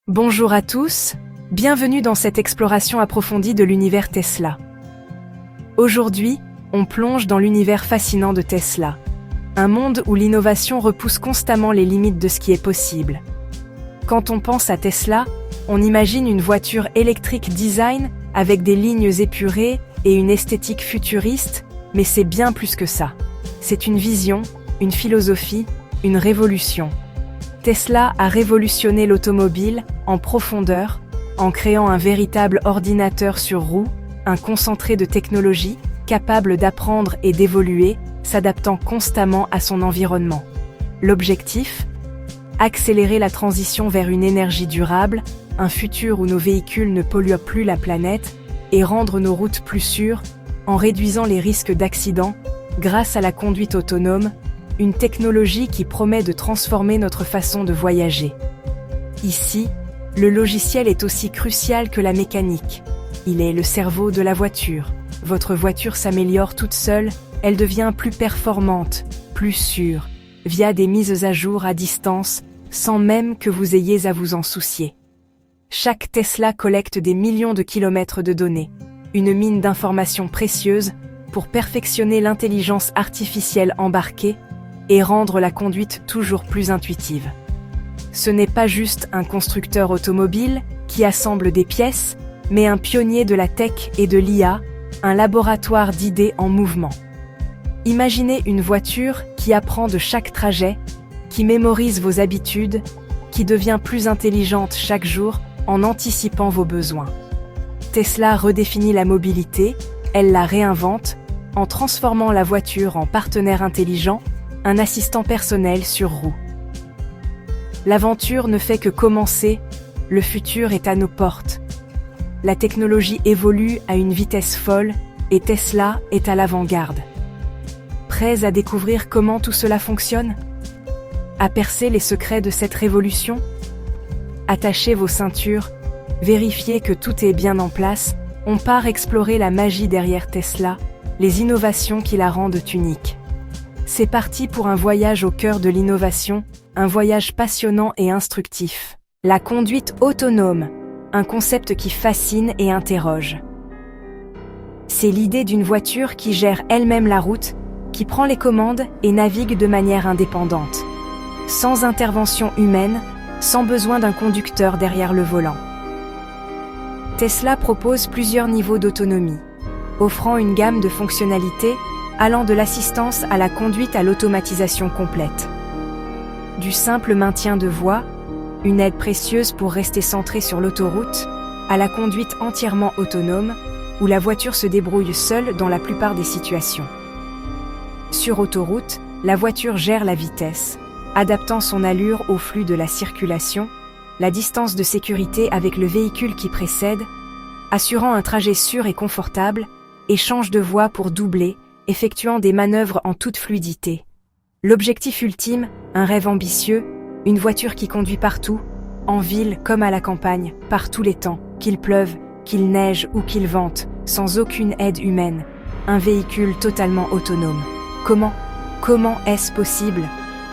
Bonjour à tous, bienvenue dans cette exploration approfondie de l'univers Tesla. Aujourd'hui, on plonge dans l'univers fascinant de Tesla, un monde où l'innovation repousse constamment les limites de ce qui est possible. Quand on pense à Tesla, on imagine une voiture électrique design avec des lignes épurées et une esthétique futuriste, mais c'est bien plus que ça. C'est une vision, une philosophie, une révolution. Tesla a révolutionné l'automobile en profondeur, en créant un véritable ordinateur sur roues, un concentré de technologie, capable d'apprendre et d'évoluer, s'adaptant constamment à son environnement. L'objectif ? Accélérer la transition vers une énergie durable, un futur où nos véhicules ne polluent plus la planète, et rendre nos routes plus sûres, en réduisant les risques d'accidents, grâce à la conduite autonome, une technologie qui promet de transformer notre façon de voyager. Ici, le logiciel est aussi crucial que la mécanique. Il est le cerveau de la voiture. Votre voiture s'améliore toute seule, elle devient plus performante, plus sûre, via des mises à jour à distance, sans même que vous ayez à vous en soucier. Chaque Tesla collecte des millions de kilomètres de données, une mine d'informations précieuses pour perfectionner l'intelligence artificielle embarquée et rendre la conduite toujours plus intuitive. Ce n'est pas juste un constructeur automobile qui assemble des pièces, mais un pionnier de la tech et de l'IA, un laboratoire d'idées en mouvement. Imaginez une voiture qui apprend de chaque trajet, qui mémorise vos habitudes, qui devient plus intelligente chaque jour en anticipant vos besoins. Tesla redéfinit la mobilité, elle la réinvente, en transformant la voiture en partenaire intelligent, un assistant personnel sur roues. L'aventure ne fait que commencer, le futur est à nos portes. La technologie évolue à une vitesse folle et Tesla est à l'avant-garde. Prêts à découvrir comment tout cela fonctionne ? À percer les secrets de cette révolution ? Attachez vos ceintures, vérifiez que tout est bien en place, on part explorer la magie derrière Tesla, les innovations qui la rendent unique. C'est parti pour un voyage au cœur de l'innovation, un voyage passionnant et instructif. La conduite autonome, un concept qui fascine et interroge. C'est l'idée d'une voiture qui gère elle-même la route, qui prend les commandes et navigue de manière indépendante. Sans intervention humaine, sans besoin d'un conducteur derrière le volant. Tesla propose plusieurs niveaux d'autonomie, offrant une gamme de fonctionnalités allant de l'assistance à la conduite à l'automatisation complète. Du simple maintien de voie, une aide précieuse pour rester centré sur l'autoroute, à la conduite entièrement autonome, où la voiture se débrouille seule dans la plupart des situations. Sur autoroute, la voiture gère la vitesse, adaptant son allure au flux de la circulation, la distance de sécurité avec le véhicule qui précède, assurant un trajet sûr et confortable, et change de voie pour doubler, effectuant des manœuvres en toute fluidité. L'objectif ultime, un rêve ambitieux, une voiture qui conduit partout, en ville comme à la campagne, par tous les temps, qu'il pleuve, qu'il neige ou qu'il vente, sans aucune aide humaine, un véhicule totalement autonome. Comment est-ce possible ?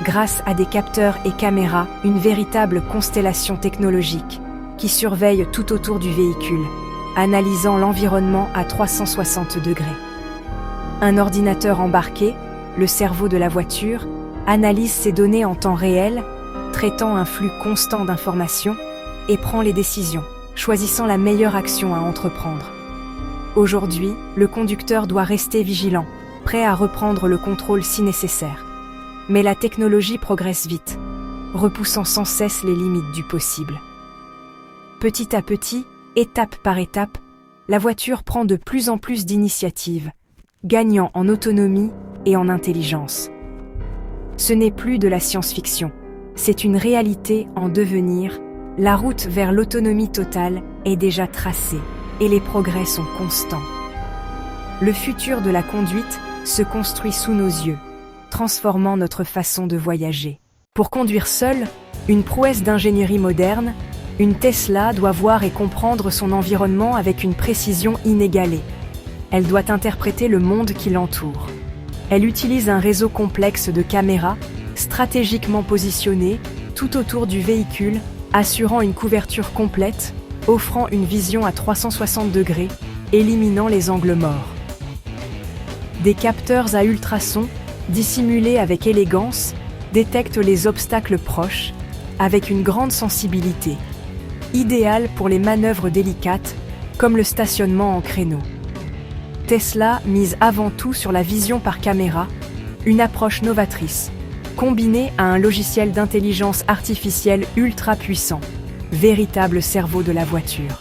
Grâce à des capteurs et caméras, une véritable constellation technologique qui surveille tout autour du véhicule, analysant l'environnement à 360 degrés. Un ordinateur embarqué, le cerveau de la voiture, analyse ces données en temps réel, traitant un flux constant d'informations et prend les décisions, choisissant la meilleure action à entreprendre. Aujourd'hui, le conducteur doit rester vigilant, prêt à reprendre le contrôle si nécessaire. Mais la technologie progresse vite, repoussant sans cesse les limites du possible. Petit à petit, étape par étape, la voiture prend de plus en plus d'initiatives, gagnant en autonomie et en intelligence. Ce n'est plus de la science-fiction, c'est une réalité en devenir. La route vers l'autonomie totale est déjà tracée et les progrès sont constants. Le futur de la conduite se construit sous nos yeux, transformant notre façon de voyager. Pour conduire seul, une prouesse d'ingénierie moderne, une Tesla doit voir et comprendre son environnement avec une précision inégalée. Elle doit interpréter le monde qui l'entoure. Elle utilise un réseau complexe de caméras, stratégiquement positionnées, tout autour du véhicule, assurant une couverture complète, offrant une vision à 360 degrés, éliminant les angles morts. Des capteurs à ultrasons, dissimulés avec élégance, détectent les obstacles proches, avec une grande sensibilité, idéal pour les manœuvres délicates, comme le stationnement en créneau. Tesla mise avant tout sur la vision par caméra, une approche novatrice, combinée à un logiciel d'intelligence artificielle ultra puissant, véritable cerveau de la voiture.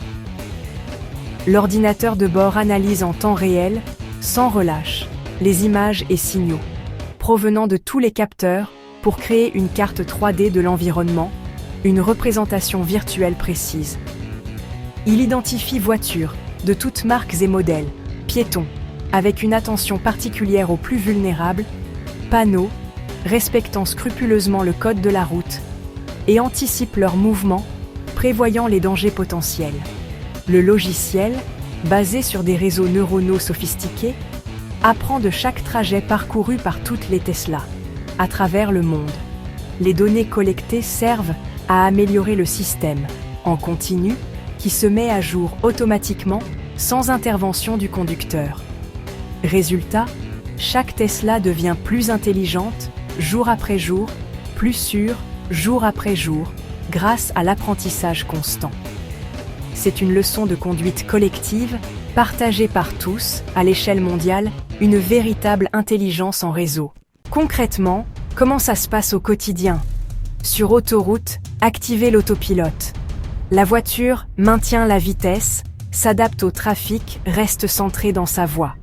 L'ordinateur de bord analyse en temps réel, sans relâche, les images et signaux, provenant de tous les capteurs pour créer une carte 3D de l'environnement, une représentation virtuelle précise. Il identifie voitures, de toutes marques et modèles, piétons, avec une attention particulière aux plus vulnérables, panneaux, respectant scrupuleusement le code de la route, et anticipe leurs mouvements, prévoyant les dangers potentiels. Le logiciel, basé sur des réseaux neuronaux sophistiqués, apprend de chaque trajet parcouru par toutes les Tesla, à travers le monde. Les données collectées servent à améliorer le système, en continu, qui se met à jour automatiquement, sans intervention du conducteur. Résultat, chaque Tesla devient plus intelligente, jour après jour, plus sûre, jour après jour, grâce à l'apprentissage constant. C'est une leçon de conduite collective, partagée par tous, à l'échelle mondiale, une véritable intelligence en réseau. Concrètement, comment ça se passe au quotidien? Sur autoroute, activez l'autopilote. La voiture maintient la vitesse, s'adapte au trafic, reste centrée dans sa voie.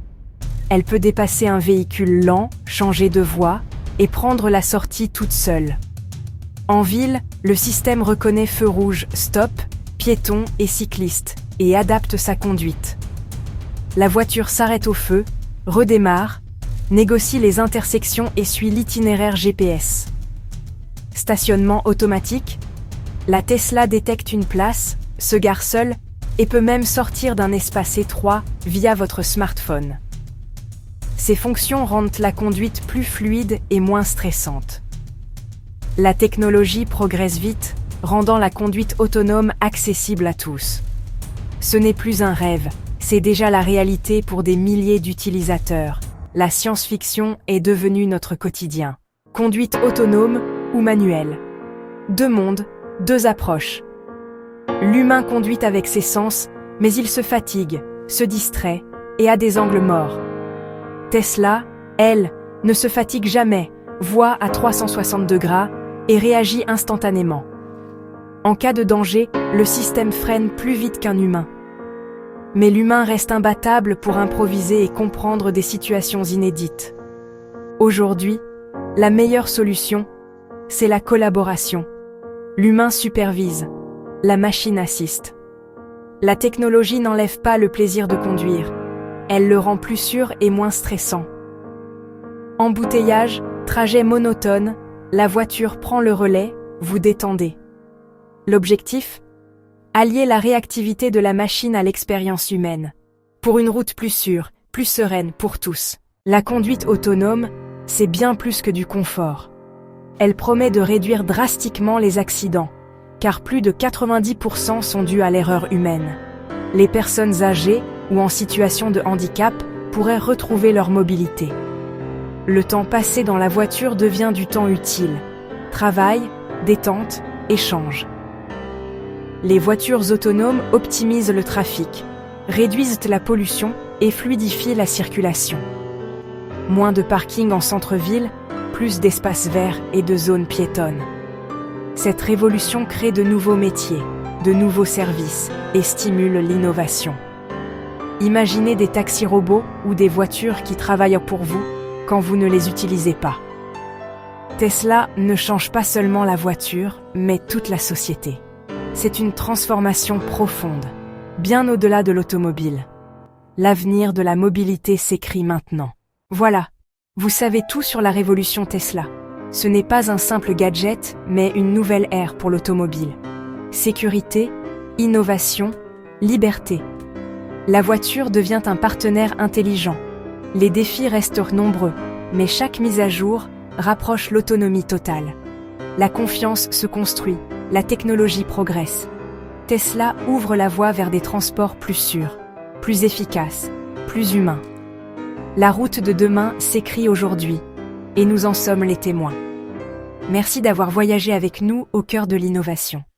Elle peut dépasser un véhicule lent, changer de voie et prendre la sortie toute seule. En ville, le système reconnaît feu rouge, stop, piéton et cycliste et adapte sa conduite. La voiture s'arrête au feu, redémarre, négocie les intersections et suit l'itinéraire GPS. Stationnement automatique. La Tesla détecte une place, se gare seule et peut même sortir d'un espace étroit via votre smartphone. Ces fonctions rendent la conduite plus fluide et moins stressante. La technologie progresse vite, rendant la conduite autonome accessible à tous. Ce n'est plus un rêve, c'est déjà la réalité pour des milliers d'utilisateurs. La science-fiction est devenue notre quotidien. Conduite autonome ou manuelle. Deux mondes, deux approches. L'humain conduit avec ses sens, mais il se fatigue, se distrait et a des angles morts. Tesla, elle, ne se fatigue jamais, voit à 360 degrés et réagit instantanément. En cas de danger, le système freine plus vite qu'un humain. Mais l'humain reste imbattable pour improviser et comprendre des situations inédites. Aujourd'hui, la meilleure solution, c'est la collaboration. L'humain supervise, la machine assiste. La technologie n'enlève pas le plaisir de conduire, elle le rend plus sûr et moins stressant. Embouteillage, trajet monotone, la voiture prend le relais, vous détendez. L'objectif ? Allier la réactivité de la machine à l'expérience humaine. Pour une route plus sûre, plus sereine pour tous. La conduite autonome, c'est bien plus que du confort. Elle promet de réduire drastiquement les accidents, car plus de 90% sont dus à l'erreur humaine. Les personnes âgées ou en situation de handicap pourraient retrouver leur mobilité. Le temps passé dans la voiture devient du temps utile. Travail, détente, échange. Les voitures autonomes optimisent le trafic, réduisent la pollution et fluidifient la circulation. Moins de parking en centre-ville, plus d'espaces verts et de zones piétonnes. Cette révolution crée de nouveaux métiers, de nouveaux services et stimule l'innovation. Imaginez des taxis robots ou des voitures qui travaillent pour vous quand vous ne les utilisez pas. Tesla ne change pas seulement la voiture, mais toute la société. C'est une transformation profonde, bien au-delà de l'automobile. L'avenir de la mobilité s'écrit maintenant. Voilà, vous savez tout sur la révolution Tesla. Ce n'est pas un simple gadget, mais une nouvelle ère pour l'automobile. Sécurité, innovation, liberté. La voiture devient un partenaire intelligent. Les défis restent nombreux, mais chaque mise à jour rapproche l'autonomie totale. La confiance se construit, la technologie progresse. Tesla ouvre la voie vers des transports plus sûrs, plus efficaces, plus humains. La route de demain s'écrit aujourd'hui, et nous en sommes les témoins. Merci d'avoir voyagé avec nous au cœur de l'innovation.